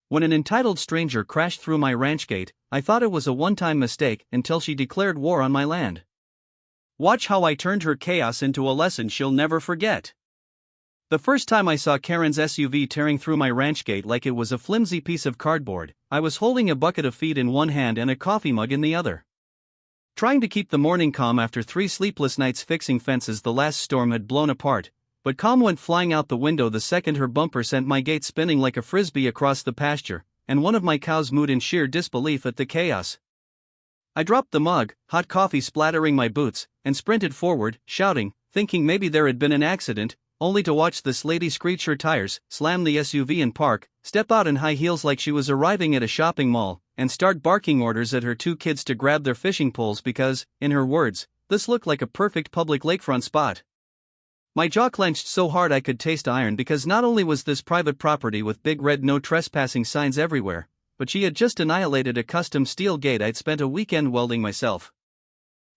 When an entitled stranger crashed through my ranch gate, I thought it was a one-time mistake until she declared war on my land. Watch how I turned her chaos into a lesson she'll never forget. The first time I saw Karen's SUV tearing through my ranch gate like it was a flimsy piece of cardboard, I was holding a bucket of feed in one hand and a coffee mug in the other. Trying to keep the morning calm after 3 sleepless nights fixing fences the last storm had blown apart, but calm went flying out the window the second her bumper sent my gate spinning like a frisbee across the pasture, and one of my cows mooed in sheer disbelief at the chaos. I dropped the mug, hot coffee splattering my boots, and sprinted forward, shouting, thinking maybe there had been an accident, only to watch this lady screech her tires, slam the SUV and park, step out in high heels like she was arriving at a shopping mall, and start barking orders at her 2 kids to grab their fishing poles because, in her words, this looked like a perfect public lakefront spot. My jaw clenched so hard I could taste iron because not only was this private property with big red no trespassing signs everywhere, but she had just annihilated a custom steel gate I'd spent a weekend welding myself.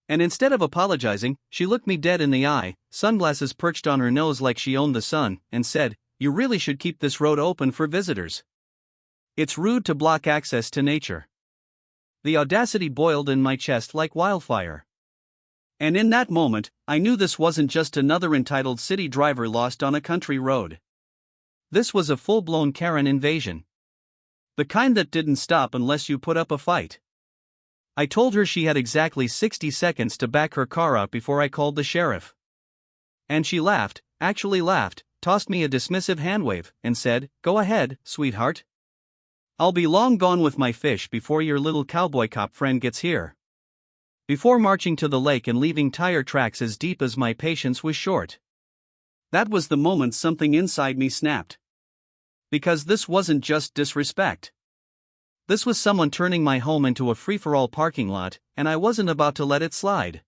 And instead of apologizing, she looked me dead in the eye, sunglasses perched on her nose like she owned the sun, and said, "You really should keep this road open for visitors. It's rude to block access to nature." The audacity boiled in my chest like wildfire. And in that moment, I knew this wasn't just another entitled city driver lost on a country road. This was a full-blown Karen invasion. The kind that didn't stop unless you put up a fight. I told her she had exactly 60 seconds to back her car out before I called the sheriff. And she laughed, actually laughed, tossed me a dismissive handwave, and said, "Go ahead, sweetheart. I'll be long gone with my fish before your little cowboy cop friend gets here." Before marching to the lake and leaving tire tracks as deep as my patience was short. That was the moment something inside me snapped. Because this wasn't just disrespect. This was someone turning my home into a free-for-all parking lot, and I wasn't about to let it slide.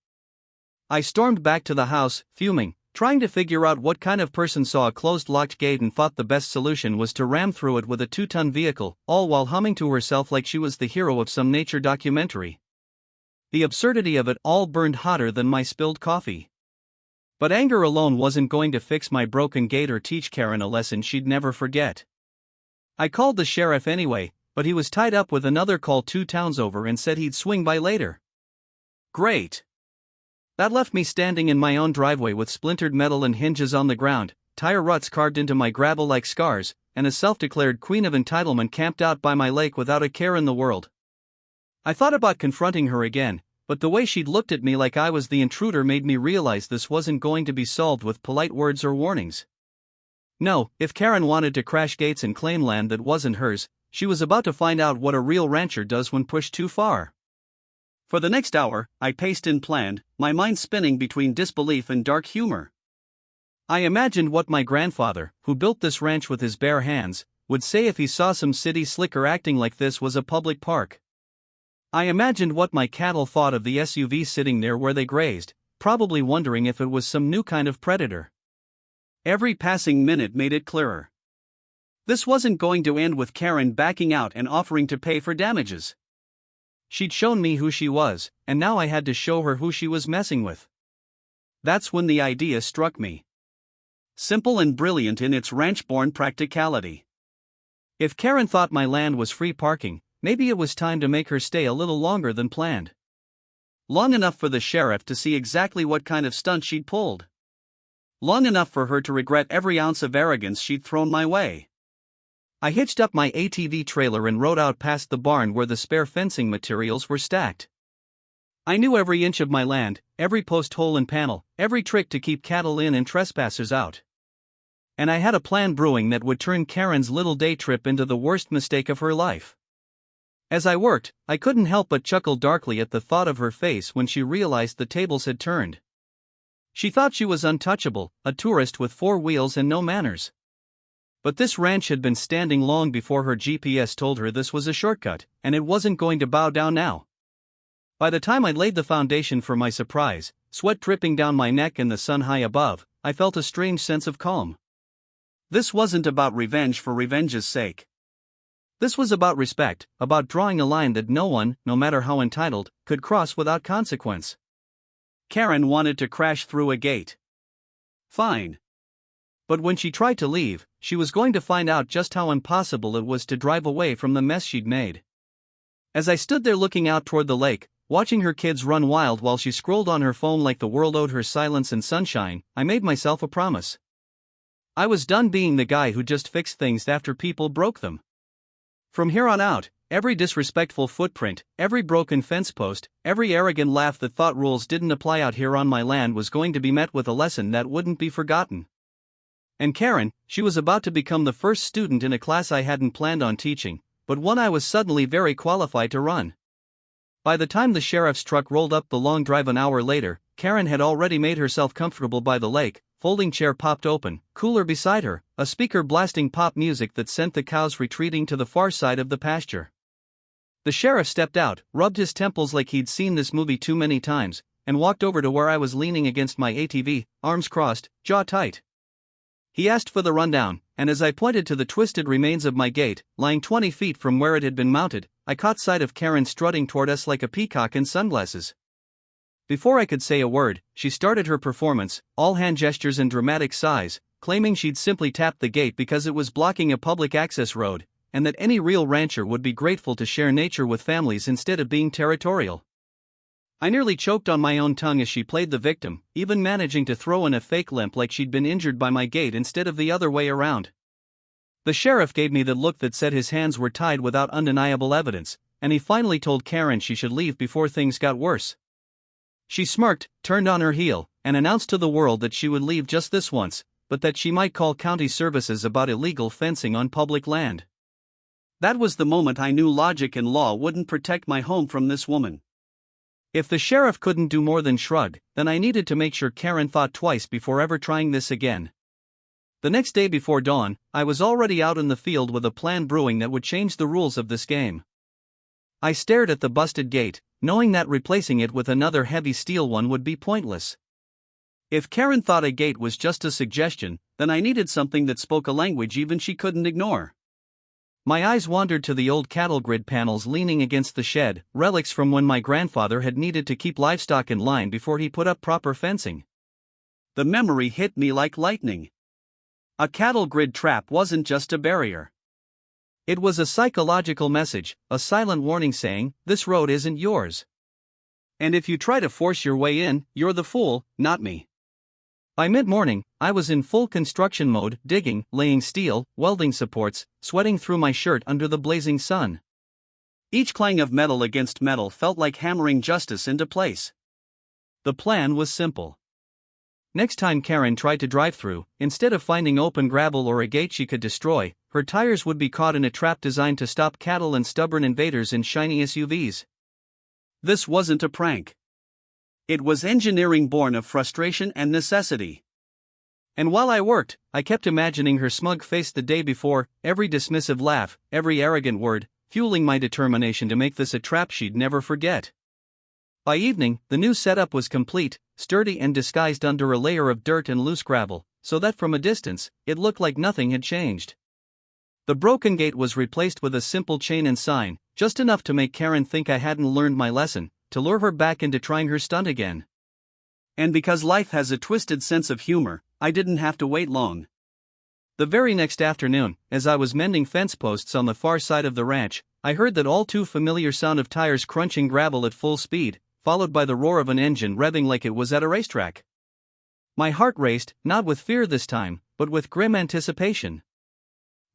I stormed back to the house, fuming, trying to figure out what kind of person saw a closed locked gate and thought the best solution was to ram through it with a 2-ton vehicle, all while humming to herself like she was the hero of some nature documentary. The absurdity of it all burned hotter than my spilled coffee. But anger alone wasn't going to fix my broken gate or teach Karen a lesson she'd never forget. I called the sheriff anyway, but he was tied up with another call 2 towns over and said he'd swing by later. Great. That left me standing in my own driveway with splintered metal and hinges on the ground, tire ruts carved into my gravel like scars, and a self-declared queen of entitlement camped out by my lake without a care in the world. I thought about confronting her again, but the way she'd looked at me like I was the intruder made me realize this wasn't going to be solved with polite words or warnings. No, if Karen wanted to crash gates and claim land that wasn't hers, she was about to find out what a real rancher does when pushed too far. For the next hour, I paced and planned, my mind spinning between disbelief and dark humor. I imagined what my grandfather, who built this ranch with his bare hands, would say if he saw some city slicker acting like this was a public park. I imagined what my cattle thought of the SUV sitting there where they grazed, probably wondering if it was some new kind of predator. Every passing minute made it clearer. This wasn't going to end with Karen backing out and offering to pay for damages. She'd shown me who she was, and now I had to show her who she was messing with. That's when the idea struck me. Simple and brilliant in its ranch-born practicality. If Karen thought my land was free parking, maybe it was time to make her stay a little longer than planned. Long enough for the sheriff to see exactly what kind of stunt she'd pulled. Long enough for her to regret every ounce of arrogance she'd thrown my way. I hitched up my ATV trailer and rode out past the barn where the spare fencing materials were stacked. I knew every inch of my land, every post hole and panel, every trick to keep cattle in and trespassers out. And I had a plan brewing that would turn Karen's little day trip into the worst mistake of her life. As I worked, I couldn't help but chuckle darkly at the thought of her face when she realized the tables had turned. She thought she was untouchable, a tourist with 4 wheels and no manners. But this ranch had been standing long before her GPS told her this was a shortcut, and it wasn't going to bow down now. By the time I laid the foundation for my surprise, sweat dripping down my neck and the sun high above, I felt a strange sense of calm. This wasn't about revenge for revenge's sake. This was about respect, about drawing a line that no one, no matter how entitled, could cross without consequence. Karen wanted to crash through a gate. Fine. But when she tried to leave, she was going to find out just how impossible it was to drive away from the mess she'd made. As I stood there looking out toward the lake, watching her kids run wild while she scrolled on her phone like the world owed her silence and sunshine, I made myself a promise. I was done being the guy who just fixed things after people broke them. From here on out, every disrespectful footprint, every broken fence post, every arrogant laugh that thought rules didn't apply out here on my land was going to be met with a lesson that wouldn't be forgotten. And Karen, she was about to become the first student in a class I hadn't planned on teaching, but one I was suddenly very qualified to run. By the time the sheriff's truck rolled up the long drive an hour later, Karen had already made herself comfortable by the lake, folding chair popped open, cooler beside her, a speaker blasting pop music that sent the cows retreating to the far side of the pasture. The sheriff stepped out, rubbed his temples like he'd seen this movie too many times, and walked over to where I was leaning against my ATV, arms crossed, jaw tight. He asked for the rundown, and as I pointed to the twisted remains of my gate, lying 20 feet from where it had been mounted, I caught sight of Karen strutting toward us like a peacock in sunglasses. Before I could say a word, she started her performance, all hand gestures and dramatic sighs, claiming she'd simply tapped the gate because it was blocking a public access road, and that any real rancher would be grateful to share nature with families instead of being territorial. I nearly choked on my own tongue as she played the victim, even managing to throw in a fake limp like she'd been injured by my gate instead of the other way around. The sheriff gave me the look that said his hands were tied without undeniable evidence, and he finally told Karen she should leave before things got worse. She smirked, turned on her heel, and announced to the world that she would leave just this once, but that she might call county services about illegal fencing on public land. That was the moment I knew logic and law wouldn't protect my home from this woman. If the sheriff couldn't do more than shrug, then I needed to make sure Karen thought twice before ever trying this again. The next day before dawn, I was already out in the field with a plan brewing that would change the rules of this game. I stared at the busted gate, knowing that replacing it with another heavy steel one would be pointless. If Karen thought a gate was just a suggestion, then I needed something that spoke a language even she couldn't ignore. My eyes wandered to the old cattle grid panels leaning against the shed, relics from when my grandfather had needed to keep livestock in line before he put up proper fencing. The memory hit me like lightning. A cattle grid trap wasn't just a barrier. It was a psychological message, a silent warning saying, "This road isn't yours. And if you try to force your way in, you're the fool, not me." By mid-morning, I was in full construction mode, digging, laying steel, welding supports, sweating through my shirt under the blazing sun. Each clang of metal against metal felt like hammering justice into place. The plan was simple. Next time Karen tried to drive through, instead of finding open gravel or a gate she could destroy, her tires would be caught in a trap designed to stop cattle and stubborn invaders in shiny SUVs. This wasn't a prank. It was engineering born of frustration and necessity. And while I worked, I kept imagining her smug face the day before, every dismissive laugh, every arrogant word, fueling my determination to make this a trap she'd never forget. By evening, the new setup was complete, sturdy and disguised under a layer of dirt and loose gravel, so that from a distance, it looked like nothing had changed. The broken gate was replaced with a simple chain and sign, just enough to make Karen think I hadn't learned my lesson, to lure her back into trying her stunt again. And because life has a twisted sense of humor, I didn't have to wait long. The very next afternoon, as I was mending fence posts on the far side of the ranch, I heard that all too familiar sound of tires crunching gravel at full speed, followed by the roar of an engine revving like it was at a racetrack. My heart raced, not with fear this time, but with grim anticipation.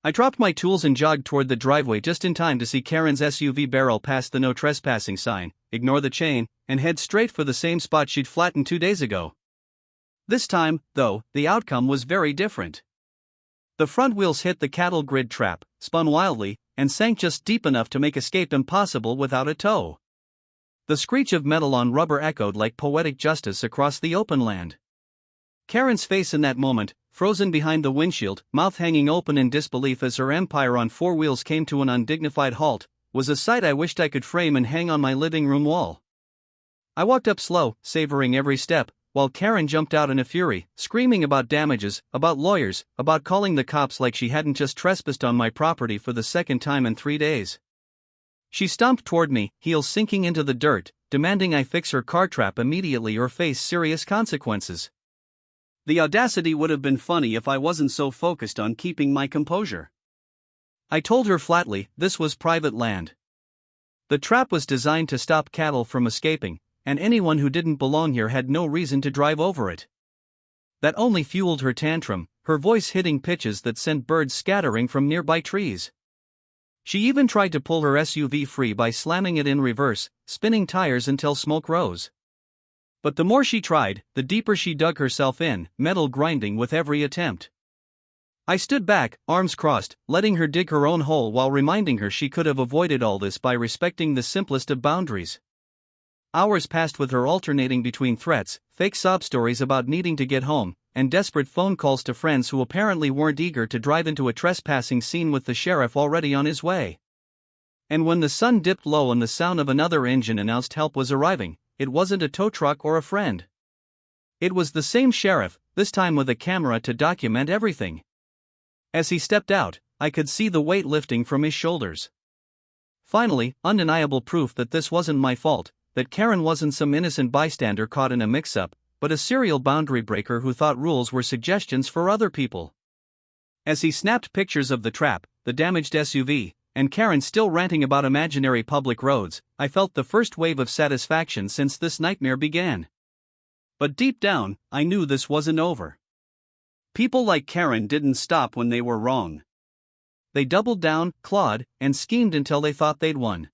I dropped my tools and jogged toward the driveway just in time to see Karen's SUV barrel past the no trespassing sign, ignore the chain, and head straight for the same spot she'd flattened 2 days ago. This time, though, the outcome was very different. The front wheels hit the cattle grid trap, spun wildly, and sank just deep enough to make escape impossible without a tow. The screech of metal on rubber echoed like poetic justice across the open land. Karen's face in that moment, frozen behind the windshield, mouth hanging open in disbelief as her empire on 4 wheels came to an undignified halt, was a sight I wished I could frame and hang on my living room wall. I walked up slow, savoring every step, while Karen jumped out in a fury, screaming about damages, about lawyers, about calling the cops like she hadn't just trespassed on my property for the second time in 3 days. She stomped toward me, heels sinking into the dirt, demanding I fix her car trap immediately or face serious consequences. The audacity would have been funny if I wasn't so focused on keeping my composure. I told her flatly this was private land. The trap was designed to stop cattle from escaping, and anyone who didn't belong here had no reason to drive over it. That only fueled her tantrum, her voice hitting pitches that sent birds scattering from nearby trees. She even tried to pull her SUV free by slamming it in reverse, spinning tires until smoke rose. But the more she tried, the deeper she dug herself in, metal grinding with every attempt. I stood back, arms crossed, letting her dig her own hole while reminding her she could have avoided all this by respecting the simplest of boundaries. Hours passed with her alternating between threats, fake sob stories about needing to get home, and desperate phone calls to friends who apparently weren't eager to drive into a trespassing scene with the sheriff already on his way. And when the sun dipped low and the sound of another engine announced help was arriving, it wasn't a tow truck or a friend. It was the same sheriff, this time with a camera to document everything. As he stepped out, I could see the weight lifting from his shoulders. Finally, undeniable proof that this wasn't my fault, that Karen wasn't some innocent bystander caught in a mix-up, but a serial boundary breaker who thought rules were suggestions for other people. As he snapped pictures of the trap, the damaged SUV, and Karen still ranting about imaginary public roads, I felt the first wave of satisfaction since this nightmare began. But deep down, I knew this wasn't over. People like Karen didn't stop when they were wrong. They doubled down, clawed, and schemed until they thought they'd won.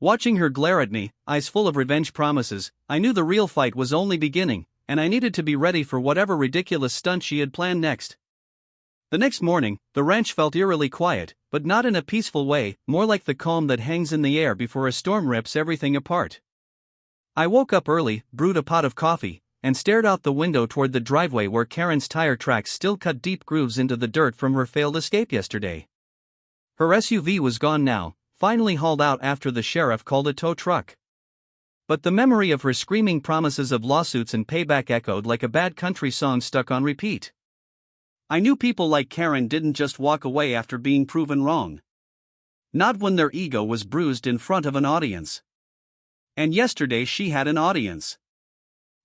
Watching her glare at me, eyes full of revenge promises, I knew the real fight was only beginning, and I needed to be ready for whatever ridiculous stunt she had planned next. The next morning, the ranch felt eerily quiet, but not in a peaceful way, more like the calm that hangs in the air before a storm rips everything apart. I woke up early, brewed a pot of coffee, and stared out the window toward the driveway where Karen's tire tracks still cut deep grooves into the dirt from her failed escape yesterday. Her SUV was gone now, finally hauled out after the sheriff called a tow truck. But the memory of her screaming promises of lawsuits and payback echoed like a bad country song stuck on repeat. I knew people like Karen didn't just walk away after being proven wrong. Not when their ego was bruised in front of an audience. And yesterday she had an audience.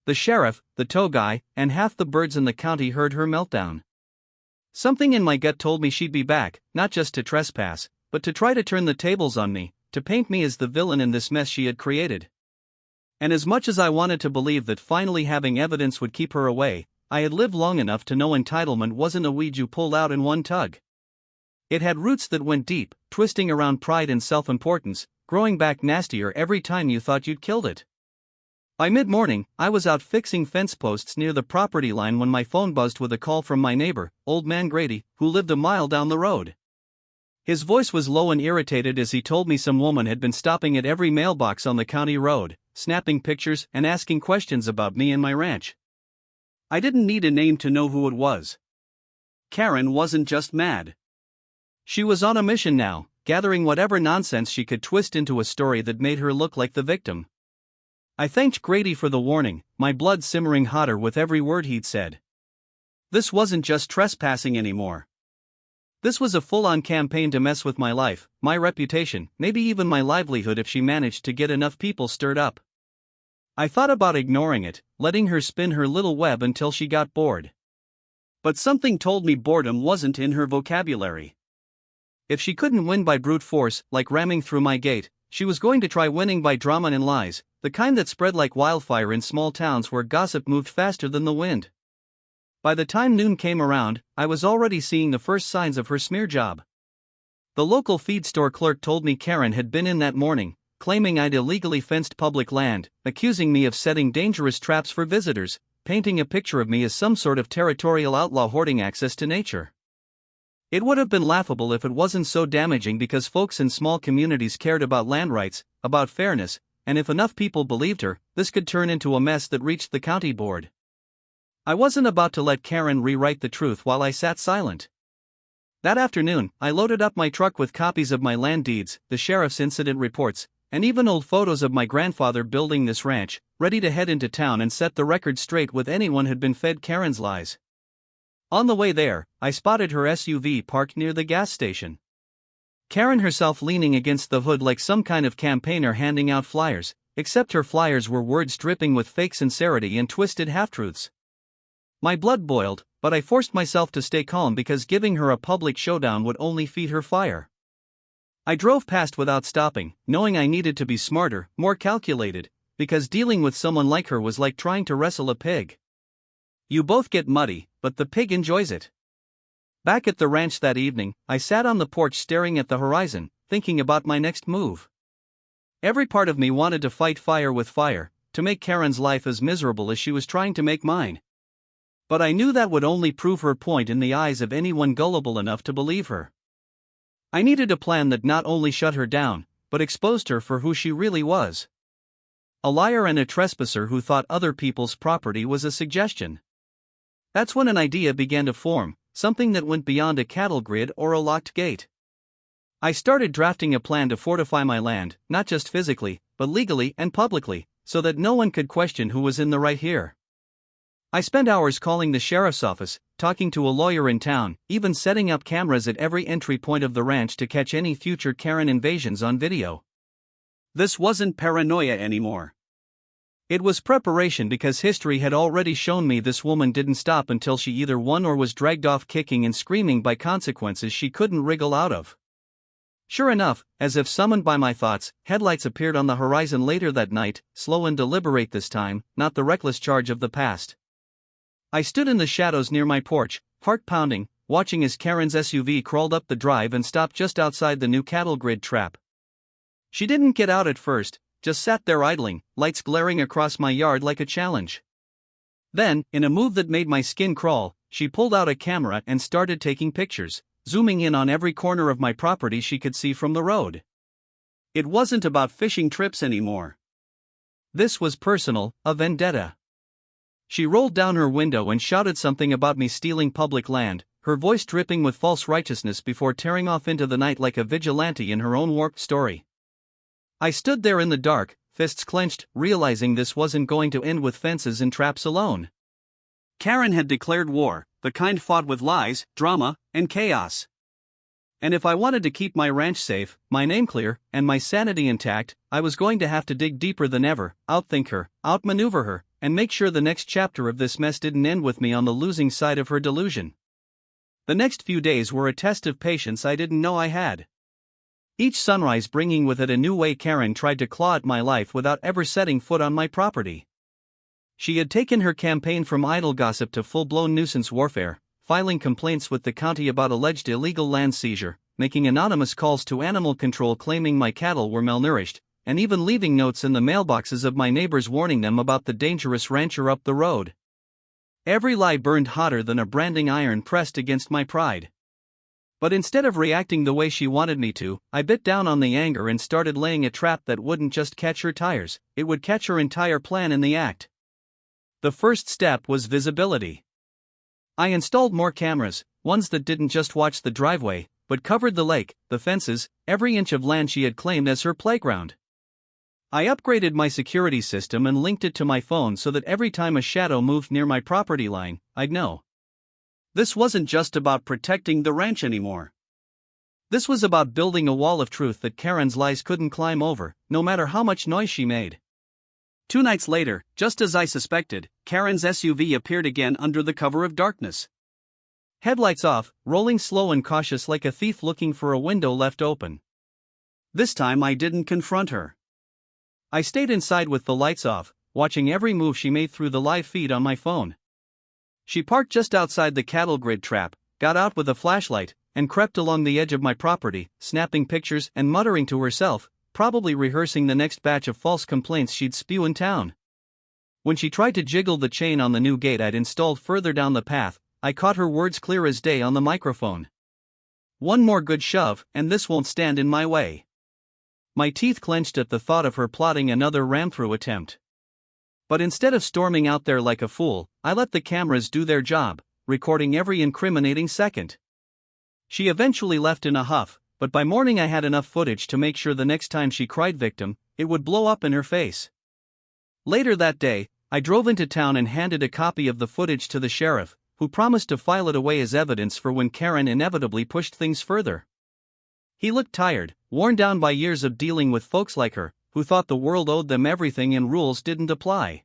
The sheriff, the tow guy, and half the birds in the county heard her meltdown. Something in my gut told me she'd be back, not just to trespass, but to try to turn the tables on me, to paint me as the villain in this mess she had created. And as much as I wanted to believe that finally having evidence would keep her away, I had lived long enough to know entitlement wasn't a weed you pulled out in one tug. It had roots that went deep, twisting around pride and self-importance, growing back nastier every time you thought you'd killed it. By mid-morning, I was out fixing fence posts near the property line when my phone buzzed with a call from my neighbor, Old Man Grady, who lived a mile down the road. His voice was low and irritated as he told me some woman had been stopping at every mailbox on the county road, snapping pictures and asking questions about me and my ranch. I didn't need a name to know who it was. Karen wasn't just mad. She was on a mission now, gathering whatever nonsense she could twist into a story that made her look like the victim. I thanked Grady for the warning, my blood simmering hotter with every word he'd said. This wasn't just trespassing anymore. This was a full-on campaign to mess with my life, my reputation, maybe even my livelihood if she managed to get enough people stirred up. I thought about ignoring it, letting her spin her little web until she got bored. But something told me boredom wasn't in her vocabulary. If she couldn't win by brute force, like ramming through my gate, she was going to try winning by drama and lies, the kind that spread like wildfire in small towns where gossip moved faster than the wind. By the time noon came around, I was already seeing the first signs of her smear job. The local feed store clerk told me Karen had been in that morning, claiming I'd illegally fenced public land, accusing me of setting dangerous traps for visitors, painting a picture of me as some sort of territorial outlaw hoarding access to nature. It would have been laughable if it wasn't so damaging because folks in small communities cared about land rights, about fairness, and if enough people believed her, this could turn into a mess that reached the county board. I wasn't about to let Karen rewrite the truth while I sat silent. That afternoon, I loaded up my truck with copies of my land deeds, the sheriff's incident reports, and even old photos of my grandfather building this ranch, ready to head into town and set the record straight with anyone who'd been fed Karen's lies. On the way there, I spotted her SUV parked near the gas station. Karen herself leaning against the hood like some kind of campaigner handing out flyers, except her flyers were words dripping with fake sincerity and twisted half-truths. My blood boiled, but I forced myself to stay calm because giving her a public showdown would only feed her fire. I drove past without stopping, knowing I needed to be smarter, more calculated, because dealing with someone like her was like trying to wrestle a pig. You both get muddy, but the pig enjoys it. Back at the ranch that evening, I sat on the porch staring at the horizon, thinking about my next move. Every part of me wanted to fight fire with fire, to make Karen's life as miserable as she was trying to make mine. But I knew that would only prove her point in the eyes of anyone gullible enough to believe her. I needed a plan that not only shut her down, but exposed her for who she really was. A liar and a trespasser who thought other people's property was a suggestion. That's when an idea began to form, something that went beyond a cattle grid or a locked gate. I started drafting a plan to fortify my land, not just physically, but legally and publicly, so that no one could question who was in the right here. I spent hours calling the sheriff's office, talking to a lawyer in town, even setting up cameras at every entry point of the ranch to catch any future Karen invasions on video. This wasn't paranoia anymore. It was preparation because history had already shown me this woman didn't stop until she either won or was dragged off kicking and screaming by consequences she couldn't wriggle out of. Sure enough, as if summoned by my thoughts, headlights appeared on the horizon later that night, slow and deliberate this time, not the reckless charge of the past. I stood in the shadows near my porch, heart pounding, watching as Karen's SUV crawled up the drive and stopped just outside the new cattle grid trap. She didn't get out at first, just sat there idling, lights glaring across my yard like a challenge. Then, in a move that made my skin crawl, she pulled out a camera and started taking pictures, zooming in on every corner of my property she could see from the road. It wasn't about fishing trips anymore. This was personal, a vendetta. She rolled down her window and shouted something about me stealing public land, her voice dripping with false righteousness before tearing off into the night like a vigilante in her own warped story. I stood there in the dark, fists clenched, realizing this wasn't going to end with fences and traps alone. Karen had declared war, the kind fought with lies, drama, and chaos. And if I wanted to keep my ranch safe, my name clear, and my sanity intact, I was going to have to dig deeper than ever, outthink her, outmaneuver her, and make sure the next chapter of this mess didn't end with me on the losing side of her delusion. The next few days were a test of patience I didn't know I had. Each sunrise bringing with it a new way Karen tried to claw at my life without ever setting foot on my property. She had taken her campaign from idle gossip to full-blown nuisance warfare, filing complaints with the county about alleged illegal land seizure, making anonymous calls to animal control claiming my cattle were malnourished, and even leaving notes in the mailboxes of my neighbors warning them about the dangerous rancher up the road. Every lie burned hotter than a branding iron pressed against my pride. But instead of reacting the way she wanted me to, I bit down on the anger and started laying a trap that wouldn't just catch her tires, it would catch her entire plan in the act. The first step was visibility. I installed more cameras, ones that didn't just watch the driveway, but covered the lake, the fences, every inch of land she had claimed as her playground. I upgraded my security system and linked it to my phone so that every time a shadow moved near my property line, I'd know. This wasn't just about protecting the ranch anymore. This was about building a wall of truth that Karen's lies couldn't climb over, no matter how much noise she made. 2 nights later, just as I suspected, Karen's SUV appeared again under the cover of darkness. Headlights off, rolling slow and cautious like a thief looking for a window left open. This time I didn't confront her. I stayed inside with the lights off, watching every move she made through the live feed on my phone. She parked just outside the cattle grid trap, got out with a flashlight, and crept along the edge of my property, snapping pictures and muttering to herself, probably rehearsing the next batch of false complaints she'd spew in town. When she tried to jiggle the chain on the new gate I'd installed further down the path, I caught her words clear as day on the microphone. "One more good shove, and this won't stand in my way." My teeth clenched at the thought of her plotting another ram-through attempt. But instead of storming out there like a fool, I let the cameras do their job, recording every incriminating second. She eventually left in a huff, but by morning I had enough footage to make sure the next time she cried victim, it would blow up in her face. Later that day, I drove into town and handed a copy of the footage to the sheriff, who promised to file it away as evidence for when Karen inevitably pushed things further. He looked tired, worn down by years of dealing with folks like her, who thought the world owed them everything and rules didn't apply.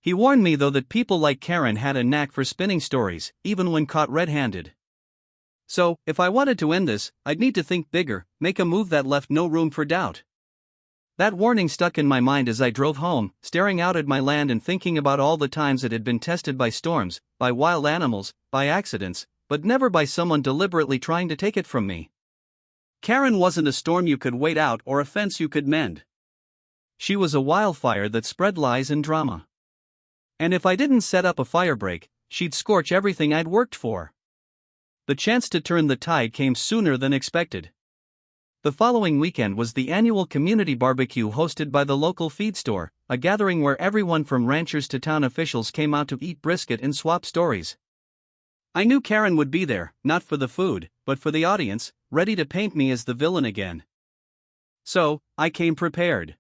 He warned me though that people like Karen had a knack for spinning stories, even when caught red-handed. So, if I wanted to end this, I'd need to think bigger, make a move that left no room for doubt. That warning stuck in my mind as I drove home, staring out at my land and thinking about all the times it had been tested by storms, by wild animals, by accidents, but never by someone deliberately trying to take it from me. Karen wasn't a storm you could wait out or a fence you could mend. She was a wildfire that spread lies and drama. And if I didn't set up a firebreak, she'd scorch everything I'd worked for. The chance to turn the tide came sooner than expected. The following weekend was the annual community barbecue hosted by the local feed store, a gathering where everyone from ranchers to town officials came out to eat brisket and swap stories. I knew Karen would be there, not for the food, but for the audience, ready to paint me as the villain again. So, I came prepared.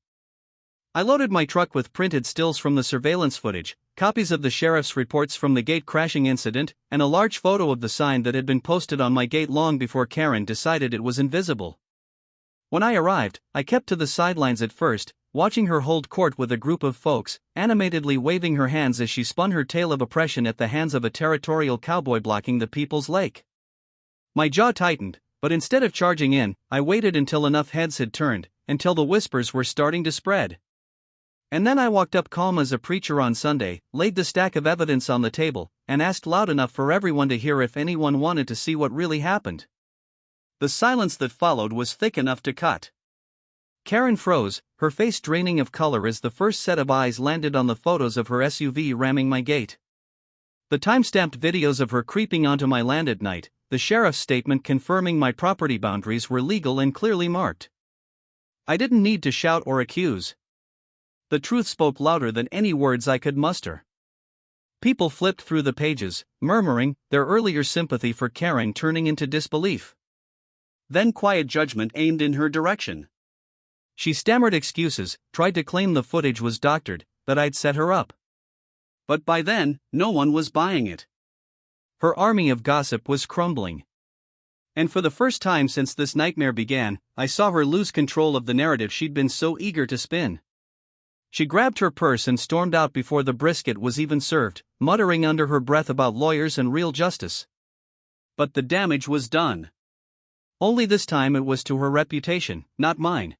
I loaded my truck with printed stills from the surveillance footage, copies of the sheriff's reports from the gate crashing incident, and a large photo of the sign that had been posted on my gate long before Karen decided it was invisible. When I arrived, I kept to the sidelines at first, watching her hold court with a group of folks, animatedly waving her hands as she spun her tale of oppression at the hands of a territorial cowboy blocking the People's Lake. My jaw tightened, but instead of charging in, I waited until enough heads had turned, until the whispers were starting to spread. And then I walked up calm as a preacher on Sunday, laid the stack of evidence on the table, and asked loud enough for everyone to hear if anyone wanted to see what really happened. The silence that followed was thick enough to cut. Karen froze, her face draining of color as the first set of eyes landed on the photos of her SUV ramming my gate. The time-stamped videos of her creeping onto my land at night, the sheriff's statement confirming my property boundaries were legal and clearly marked. I didn't need to shout or accuse. The truth spoke louder than any words I could muster. People flipped through the pages, murmuring, their earlier sympathy for Karen turning into disbelief. Then quiet judgment aimed in her direction. She stammered excuses, tried to claim the footage was doctored, that I'd set her up. But by then, no one was buying it. Her army of gossip was crumbling. And for the first time since this nightmare began, I saw her lose control of the narrative she'd been so eager to spin. She grabbed her purse and stormed out before the brisket was even served, muttering under her breath about lawyers and real justice. But the damage was done. Only this time it was to her reputation, not mine.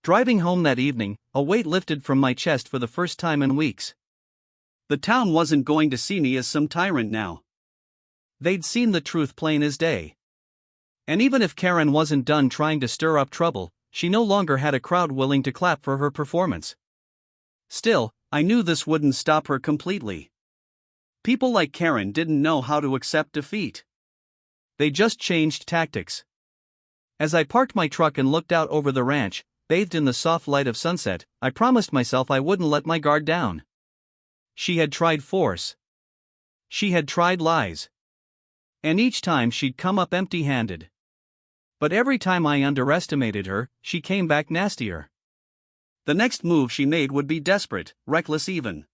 Driving home that evening, a weight lifted from my chest for the first time in weeks. The town wasn't going to see me as some tyrant now. They'd seen the truth plain as day. And even if Karen wasn't done trying to stir up trouble, she no longer had a crowd willing to clap for her performance. Still, I knew this wouldn't stop her completely. People like Karen didn't know how to accept defeat. They just changed tactics. As I parked my truck and looked out over the ranch, bathed in the soft light of sunset, I promised myself I wouldn't let my guard down. She had tried force. She had tried lies. And each time she'd come up empty-handed. But every time I underestimated her, she came back nastier. The next move she made would be desperate, reckless even.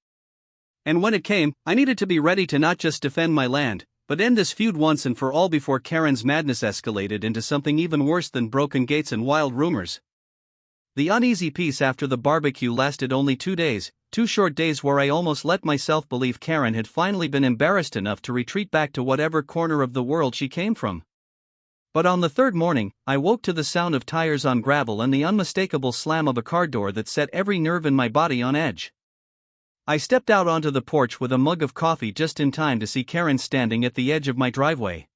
And when it came, I needed to be ready to not just defend my land, but end this feud once and for all before Karen's madness escalated into something even worse than broken gates and wild rumors. The uneasy peace after the barbecue lasted only 2 days, 2 short days where I almost let myself believe Karen had finally been embarrassed enough to retreat back to whatever corner of the world she came from. But on the third morning, I woke to the sound of tires on gravel and the unmistakable slam of a car door that set every nerve in my body on edge. I stepped out onto the porch with a mug of coffee just in time to see Karen standing at the edge of my driveway.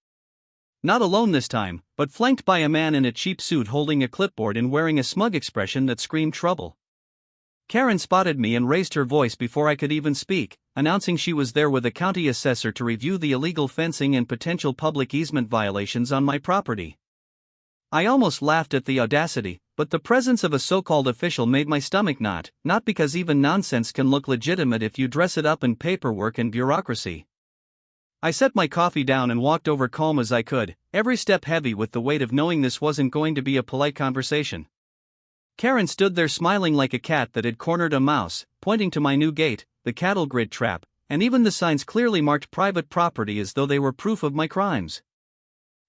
Not alone this time, but flanked by a man in a cheap suit holding a clipboard and wearing a smug expression that screamed trouble. Karen spotted me and raised her voice before I could even speak, announcing she was there with a county assessor to review the illegal fencing and potential public easement violations on my property. I almost laughed at the audacity, but the presence of a so-called official made my stomach knot, not because even nonsense can look legitimate if you dress it up in paperwork and bureaucracy. I set my coffee down and walked over calm as I could, every step heavy with the weight of knowing this wasn't going to be a polite conversation. Karen stood there smiling like a cat that had cornered a mouse, pointing to my new gate, the cattle grid trap, and even the signs clearly marked private property as though they were proof of my crimes.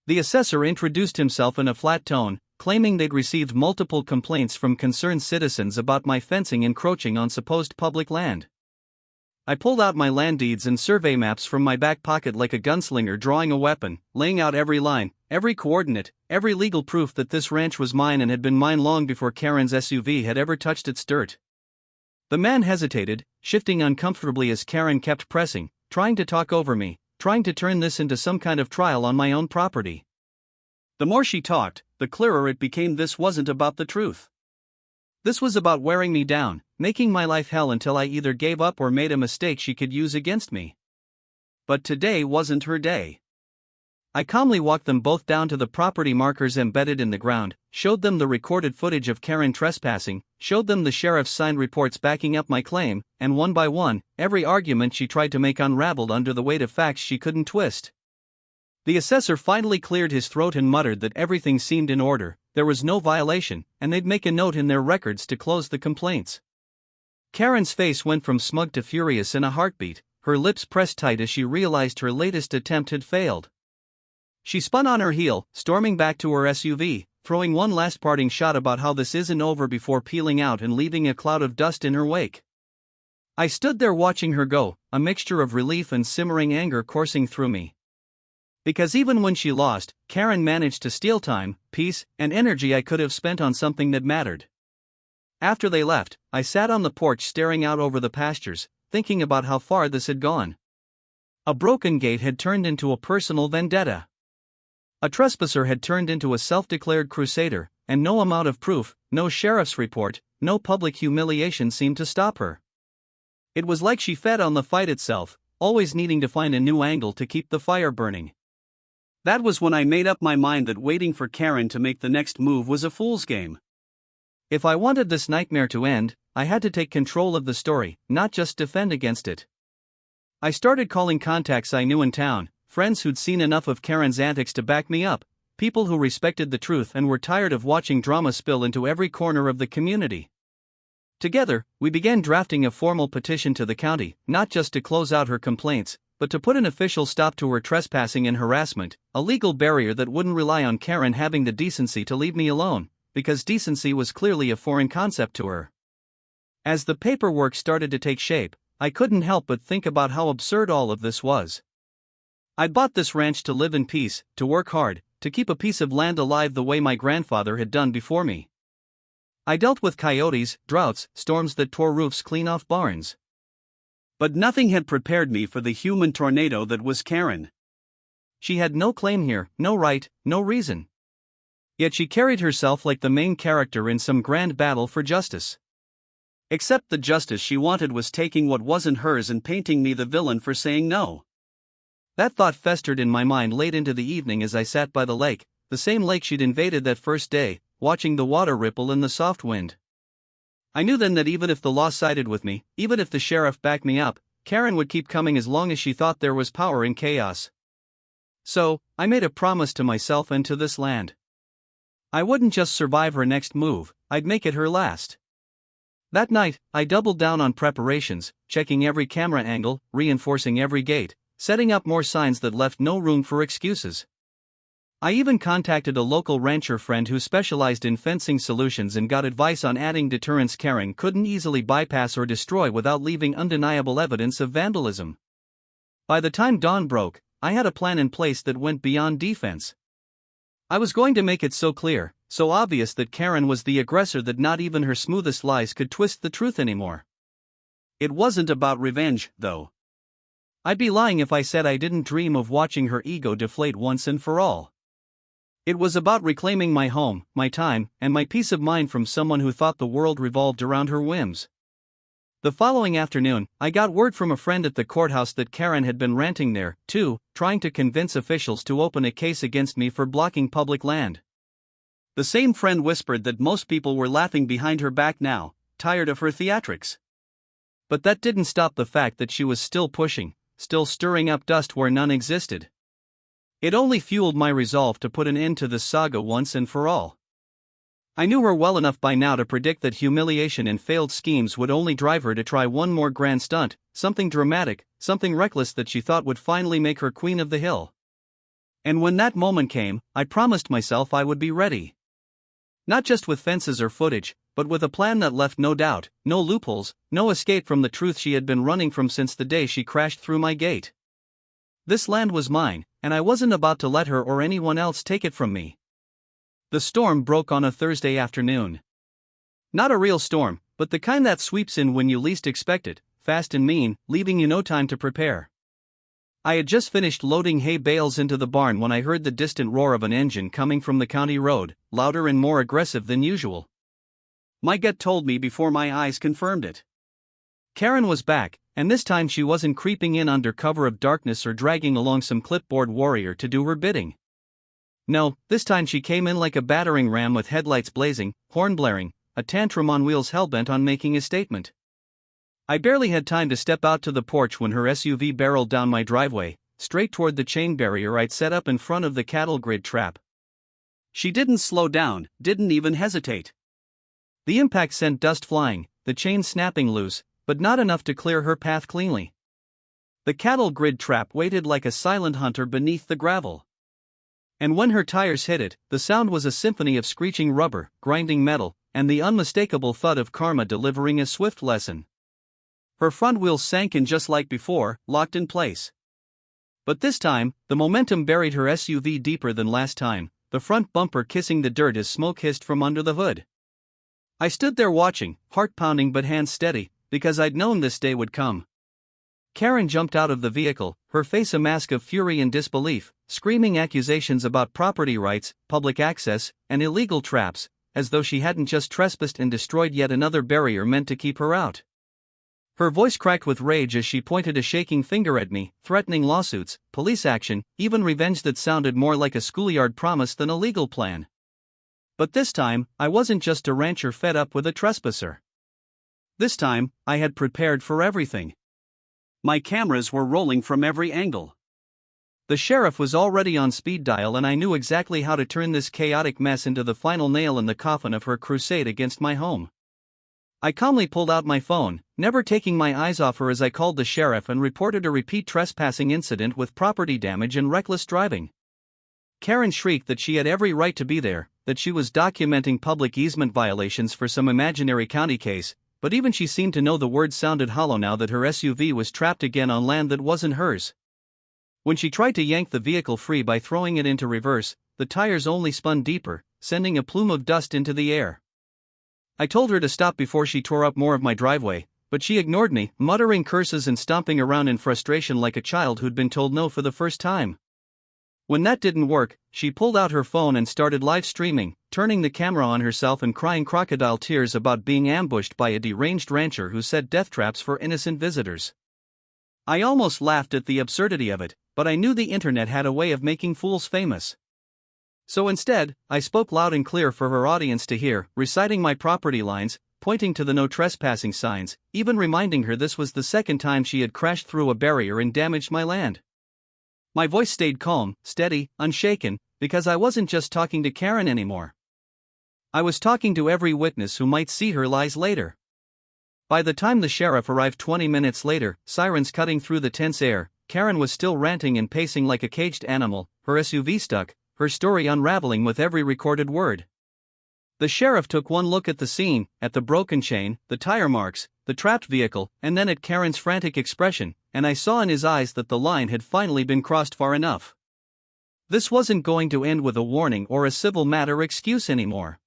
The assessor introduced himself in a flat tone, claiming they'd received multiple complaints from concerned citizens about my fencing encroaching on supposed public land. I pulled out my land deeds and survey maps from my back pocket like a gunslinger drawing a weapon, laying out every line, every coordinate, every legal proof that this ranch was mine and had been mine long before Karen's SUV had ever touched its dirt. The man hesitated, shifting uncomfortably as Karen kept pressing, trying to talk over me, trying to turn this into some kind of trial on my own property. The more she talked, the clearer it became this wasn't about the truth. This was about wearing me down, making my life hell until I either gave up or made a mistake she could use against me. But today wasn't her day. I calmly walked them both down to the property markers embedded in the ground, showed them the recorded footage of Karen trespassing, showed them the sheriff's signed reports backing up my claim, and one by one, every argument she tried to make unraveled under the weight of facts she couldn't twist. The assessor finally cleared his throat and muttered that everything seemed in order, there was no violation, and they'd make a note in their records to close the complaints. Karen's face went from smug to furious in a heartbeat, her lips pressed tight as she realized her latest attempt had failed. She spun on her heel, storming back to her SUV, throwing one last parting shot about how this isn't over before peeling out and leaving a cloud of dust in her wake. I stood there watching her go, a mixture of relief and simmering anger coursing through me. Because even when she lost, Karen managed to steal time, peace, and energy I could have spent on something that mattered. After they left, I sat on the porch staring out over the pastures, thinking about how far this had gone. A broken gate had turned into a personal vendetta. A trespasser had turned into a self-declared crusader, and no amount of proof, no sheriff's report, no public humiliation seemed to stop her. It was like she fed on the fight itself, always needing to find a new angle to keep the fire burning. That was when I made up my mind that waiting for Karen to make the next move was a fool's game. If I wanted this nightmare to end, I had to take control of the story, not just defend against it. I started calling contacts I knew in town, friends who'd seen enough of Karen's antics to back me up, people who respected the truth and were tired of watching drama spill into every corner of the community. Together, we began drafting a formal petition to the county, not just to close out her complaints, but to put an official stop to her trespassing and harassment, a legal barrier that wouldn't rely on Karen having the decency to leave me alone, because decency was clearly a foreign concept to her. As the paperwork started to take shape, I couldn't help but think about how absurd all of this was. I'd bought this ranch to live in peace, to work hard, to keep a piece of land alive the way my grandfather had done before me. I dealt with coyotes, droughts, storms that tore roofs clean off barns. But nothing had prepared me for the human tornado that was Karen. She had no claim here, no right, no reason. Yet she carried herself like the main character in some grand battle for justice. Except the justice she wanted was taking what wasn't hers and painting me the villain for saying no. That thought festered in my mind late into the evening as I sat by the lake, the same lake she'd invaded that first day, watching the water ripple in the soft wind. I knew then that even if the law sided with me, even if the sheriff backed me up, Karen would keep coming as long as she thought there was power in chaos. So, I made a promise to myself and to this land. I wouldn't just survive her next move, I'd make it her last. That night, I doubled down on preparations, checking every camera angle, reinforcing every gate, setting up more signs that left no room for excuses. I even contacted a local rancher friend who specialized in fencing solutions and got advice on adding deterrents Karen couldn't easily bypass or destroy without leaving undeniable evidence of vandalism. By the time dawn broke, I had a plan in place that went beyond defense. I was going to make it so clear, so obvious that Karen was the aggressor that not even her smoothest lies could twist the truth anymore. It wasn't about revenge, though. I'd be lying if I said I didn't dream of watching her ego deflate once and for all. It was about reclaiming my home, my time, and my peace of mind from someone who thought the world revolved around her whims. The following afternoon, I got word from a friend at the courthouse that Karen had been ranting there, too, trying to convince officials to open a case against me for blocking public land. The same friend whispered that most people were laughing behind her back now, tired of her theatrics. But that didn't stop the fact that she was still pushing, still stirring up dust where none existed. It only fueled my resolve to put an end to this saga once and for all. I knew her well enough by now to predict that humiliation and failed schemes would only drive her to try one more grand stunt, something dramatic, something reckless that she thought would finally make her queen of the hill. And when that moment came, I promised myself I would be ready. Not just with fences or footage, but with a plan that left no doubt, no loopholes, no escape from the truth she had been running from since the day she crashed through my gate. This land was mine, and I wasn't about to let her or anyone else take it from me. The storm broke on a Thursday afternoon. Not a real storm, but the kind that sweeps in when you least expect it, fast and mean, leaving you no time to prepare. I had just finished loading hay bales into the barn when I heard the distant roar of an engine coming from the county road, louder and more aggressive than usual. My gut told me before my eyes confirmed it. Karen was back, and this time she wasn't creeping in under cover of darkness or dragging along some clipboard warrior to do her bidding. No, this time she came in like a battering ram with headlights blazing, horn blaring, a tantrum on wheels hell-bent on making a statement. I barely had time to step out to the porch when her SUV barreled down my driveway, straight toward the chain barrier I'd set up in front of the cattle grid trap. She didn't slow down, didn't even hesitate. The impact sent dust flying, the chain snapping loose, but not enough to clear her path cleanly. The cattle grid trap waited like a silent hunter beneath the gravel. And when her tires hit it, the sound was a symphony of screeching rubber, grinding metal, and the unmistakable thud of karma delivering a swift lesson. Her front wheels sank in just like before, locked in place. But this time, the momentum buried her SUV deeper than last time, the front bumper kissing the dirt as smoke hissed from under the hood. I stood there watching, heart pounding but hands steady, because I'd known this day would come. Karen jumped out of the vehicle, her face a mask of fury and disbelief, screaming accusations about property rights, public access, and illegal traps, as though she hadn't just trespassed and destroyed yet another barrier meant to keep her out. Her voice cracked with rage as she pointed a shaking finger at me, threatening lawsuits, police action, even revenge that sounded more like a schoolyard promise than a legal plan. But this time, I wasn't just a rancher fed up with a trespasser. This time, I had prepared for everything. My cameras were rolling from every angle. The sheriff was already on speed dial and I knew exactly how to turn this chaotic mess into the final nail in the coffin of her crusade against my home. I calmly pulled out my phone, never taking my eyes off her as I called the sheriff and reported a repeat trespassing incident with property damage and reckless driving. Karen shrieked that she had every right to be there, that she was documenting public easement violations for some imaginary county case, but even she seemed to know the words sounded hollow now that her SUV was trapped again on land that wasn't hers. When she tried to yank the vehicle free by throwing it into reverse, the tires only spun deeper, sending a plume of dust into the air. I told her to stop before she tore up more of my driveway, but she ignored me, muttering curses and stomping around in frustration like a child who'd been told no for the first time. When that didn't work, she pulled out her phone and started live streaming, turning the camera on herself and crying crocodile tears about being ambushed by a deranged rancher who set death traps for innocent visitors. I almost laughed at the absurdity of it, but I knew the internet had a way of making fools famous. So instead, I spoke loud and clear for her audience to hear, reciting my property lines, pointing to the no trespassing signs, even reminding her this was the second time she had crashed through a barrier and damaged my land. My voice stayed calm, steady, unshaken, because I wasn't just talking to Karen anymore. I was talking to every witness who might see her lies later. By the time the sheriff arrived 20 minutes later, sirens cutting through the tense air, Karen was still ranting and pacing like a caged animal, her SUV stuck, her story unraveling with every recorded word. The sheriff took one look at the scene, at the broken chain, the tire marks, the trapped vehicle, and then at Karen's frantic expression, and I saw in his eyes that the line had finally been crossed far enough. This wasn't going to end with a warning or a civil matter excuse anymore.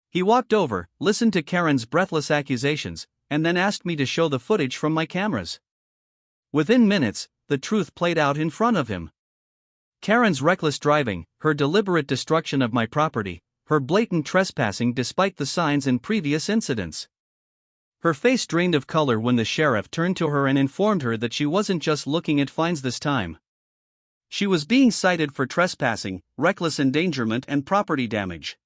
He walked over, listened to Karen's breathless accusations, and then asked me to show the footage from my cameras. Within minutes, the truth played out in front of him. Karen's reckless driving, her deliberate destruction of my property, her blatant trespassing despite the signs in previous incidents. Her face drained of color when the sheriff turned to her and informed her that she wasn't just looking at fines this time. She was being cited for trespassing, reckless endangerment, and property damage.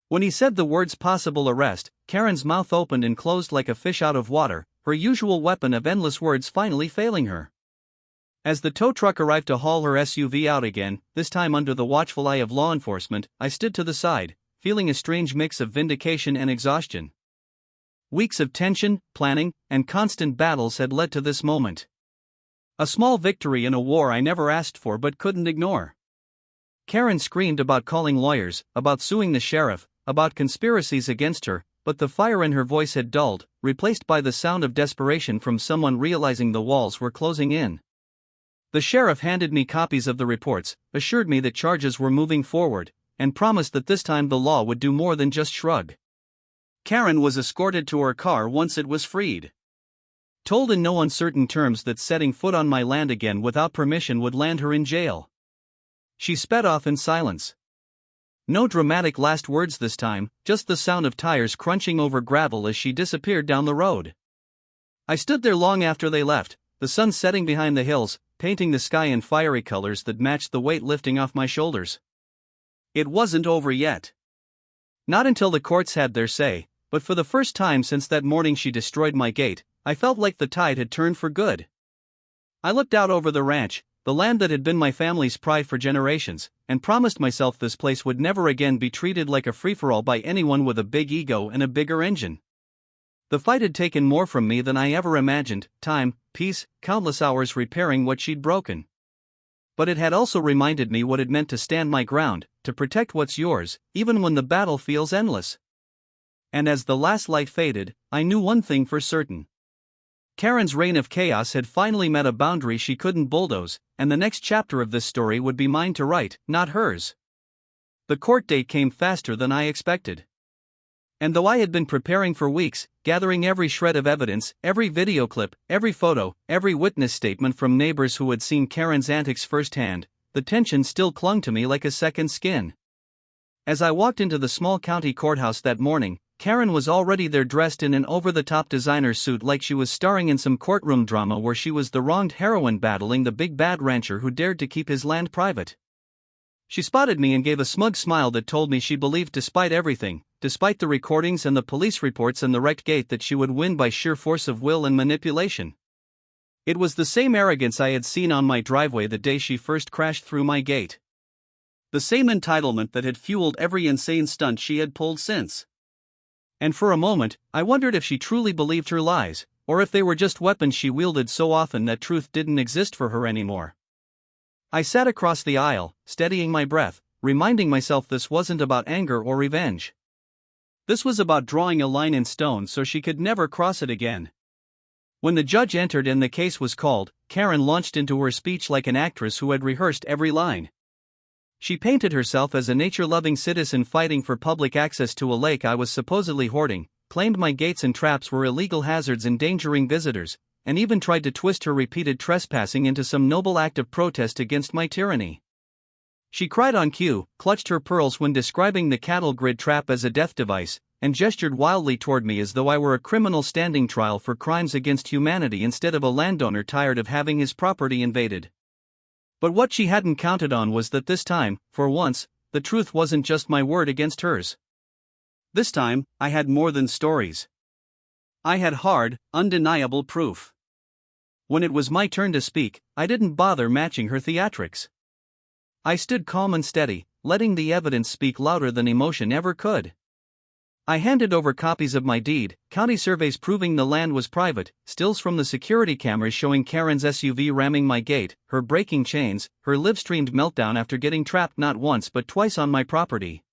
When he said the words possible arrest, Karen's mouth opened and closed like a fish out of water, her usual weapon of endless words finally failing her. As the tow truck arrived to haul her SUV out again, this time under the watchful eye of law enforcement, I stood to the side, feeling a strange mix of vindication and exhaustion. Weeks of tension, planning, and constant battles had led to this moment. A small victory in a war I never asked for but couldn't ignore. Karen screamed about calling lawyers, about suing the sheriff, about conspiracies against her, but the fire in her voice had dulled, replaced by the sound of desperation from someone realizing the walls were closing in. The sheriff handed me copies of the reports, assured me that charges were moving forward, and promised that this time the law would do more than just shrug. Karen was escorted to her car once it was freed. Told in no uncertain terms that setting foot on my land again without permission would land her in jail. She sped off in silence. No dramatic last words this time, just the sound of tires crunching over gravel as she disappeared down the road. I stood there long after they left, the sun setting behind the hills, painting the sky in fiery colors that matched the weight lifting off my shoulders. It wasn't over yet. Not until the courts had their say, but for the first time since that morning she destroyed my gate, I felt like the tide had turned for good. I looked out over the ranch, the land that had been my family's pride for generations, and promised myself this place would never again be treated like a free-for-all by anyone with a big ego and a bigger engine. The fight had taken more from me than I ever imagined: time, peace, countless hours repairing what she'd broken. But it had also reminded me what it meant to stand my ground, to protect what's yours, even when the battle feels endless. And as the last light faded, I knew one thing for certain. Karen's reign of chaos had finally met a boundary she couldn't bulldoze, and the next chapter of this story would be mine to write, not hers. The court date came faster than I expected. And though I had been preparing for weeks, gathering every shred of evidence, every video clip, every photo, every witness statement from neighbors who had seen Karen's antics firsthand, the tension still clung to me like a second skin. As I walked into the small county courthouse that morning, Karen was already there, dressed in an over-the-top designer suit like she was starring in some courtroom drama where she was the wronged heroine battling the big bad rancher who dared to keep his land private. She spotted me and gave a smug smile that told me she believed despite everything, despite the recordings and the police reports and the wrecked gate, that she would win by sheer force of will and manipulation. It was the same arrogance I had seen on my driveway the day she first crashed through my gate. The same entitlement that had fueled every insane stunt she had pulled since. And for a moment, I wondered if she truly believed her lies, or if they were just weapons she wielded so often that truth didn't exist for her anymore. I sat across the aisle, steadying my breath, reminding myself this wasn't about anger or revenge. This was about drawing a line in stone so she could never cross it again. When the judge entered and the case was called, Karen launched into her speech like an actress who had rehearsed every line. She painted herself as a nature-loving citizen fighting for public access to a lake I was supposedly hoarding, claimed my gates and traps were illegal hazards endangering visitors, and even tried to twist her repeated trespassing into some noble act of protest against my tyranny. She cried on cue, clutched her pearls when describing the cattle grid trap as a death device, and gestured wildly toward me as though I were a criminal standing trial for crimes against humanity instead of a landowner tired of having his property invaded. But what she hadn't counted on was that this time, for once, the truth wasn't just my word against hers. This time, I had more than stories. I had hard, undeniable proof. When it was my turn to speak, I didn't bother matching her theatrics. I stood calm and steady, letting the evidence speak louder than emotion ever could. I handed over copies of my deed, county surveys proving the land was private, stills from the security cameras showing Karen's SUV ramming my gate, her breaking chains, her live-streamed meltdown after getting trapped not once but twice on my property.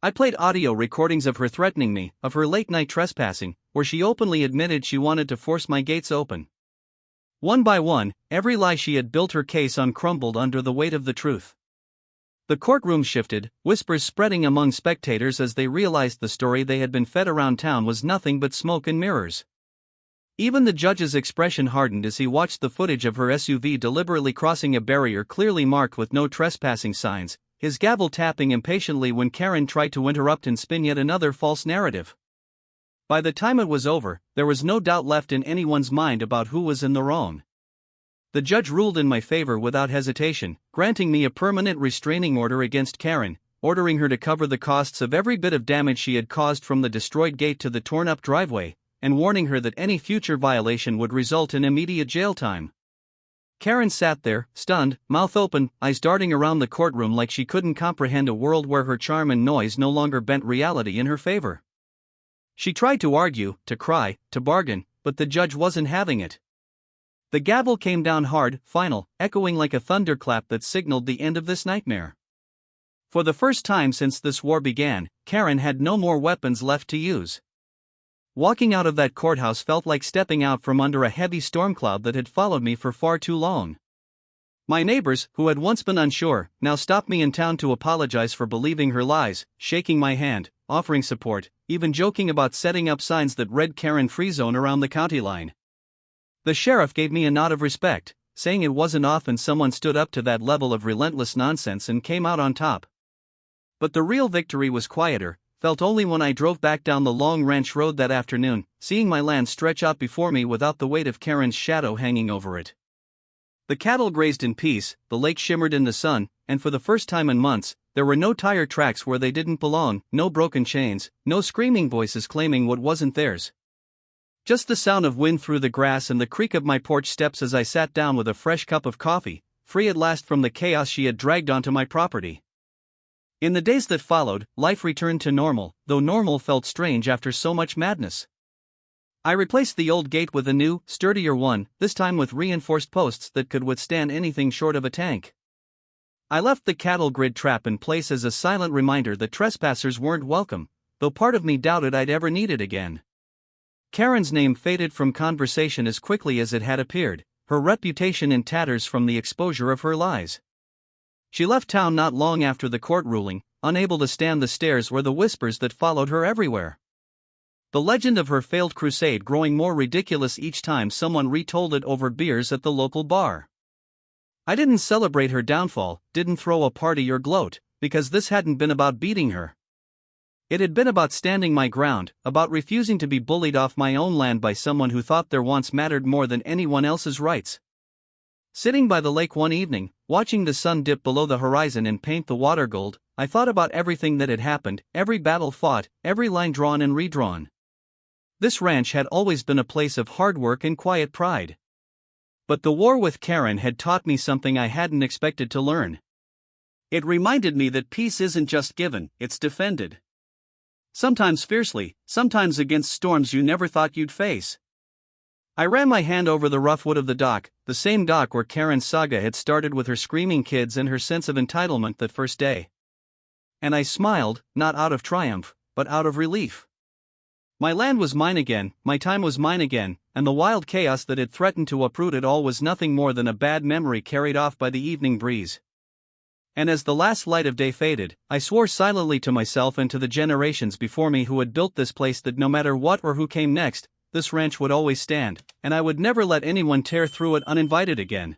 I played audio recordings of her threatening me, of her late-night trespassing, where she openly admitted she wanted to force my gates open. One by one, every lie she had built her case on crumbled under the weight of the truth. The courtroom shifted, whispers spreading among spectators as they realized the story they had been fed around town was nothing but smoke and mirrors. Even the judge's expression hardened as he watched the footage of her SUV deliberately crossing a barrier clearly marked with no trespassing signs, his gavel tapping impatiently when Karen tried to interrupt and spin yet another false narrative. By the time it was over, there was no doubt left in anyone's mind about who was in the wrong. The judge ruled in my favor without hesitation, granting me a permanent restraining order against Karen, ordering her to cover the costs of every bit of damage she had caused from the destroyed gate to the torn-up driveway, and warning her that any future violation would result in immediate jail time. Karen sat there, stunned, mouth open, eyes darting around the courtroom like she couldn't comprehend a world where her charm and noise no longer bent reality in her favor. She tried to argue, to cry, to bargain, but the judge wasn't having it. The gavel came down hard, final, echoing like a thunderclap that signaled the end of this nightmare. For the first time since this war began, Karen had no more weapons left to use. Walking out of that courthouse felt like stepping out from under a heavy storm cloud that had followed me for far too long. My neighbors, who had once been unsure, now stopped me in town to apologize for believing her lies, shaking my hand, offering support, even joking about setting up signs that read Karen Free Zone around the county line. The sheriff gave me a nod of respect, saying it wasn't often someone stood up to that level of relentless nonsense and came out on top. But the real victory was quieter, felt only when I drove back down the long ranch road that afternoon, seeing my land stretch out before me without the weight of Karen's shadow hanging over it. The cattle grazed in peace, the lake shimmered in the sun, and for the first time in months, there were no tire tracks where they didn't belong, no broken chains, no screaming voices claiming what wasn't theirs. Just the sound of wind through the grass and the creak of my porch steps as I sat down with a fresh cup of coffee, free at last from the chaos she had dragged onto my property. In the days that followed, life returned to normal, though normal felt strange after so much madness. I replaced the old gate with a new, sturdier one, this time with reinforced posts that could withstand anything short of a tank. I left the cattle grid trap in place as a silent reminder that trespassers weren't welcome, though part of me doubted I'd ever need it again. Karen's name faded from conversation as quickly as it had appeared, her reputation in tatters from the exposure of her lies. She left town not long after the court ruling, unable to stand the stares or the whispers that followed her everywhere. The legend of her failed crusade growing more ridiculous each time someone retold it over beers at the local bar. I didn't celebrate her downfall, didn't throw a party or gloat, because this hadn't been about beating her. It had been about standing my ground, about refusing to be bullied off my own land by someone who thought their wants mattered more than anyone else's rights. Sitting by the lake one evening, watching the sun dip below the horizon and paint the water gold, I thought about everything that had happened, every battle fought, every line drawn and redrawn. This ranch had always been a place of hard work and quiet pride. But the war with Karen had taught me something I hadn't expected to learn. It reminded me that peace isn't just given, it's defended. Sometimes fiercely, sometimes against storms you never thought you'd face. I ran my hand over the rough wood of the dock, the same dock where Karen's saga had started with her screaming kids and her sense of entitlement that first day. And I smiled, not out of triumph, but out of relief. My land was mine again, my time was mine again, and the wild chaos that had threatened to uproot it all was nothing more than a bad memory carried off by the evening breeze. And as the last light of day faded, I swore silently to myself and to the generations before me who had built this place that no matter what or who came next, this ranch would always stand, and I would never let anyone tear through it uninvited again.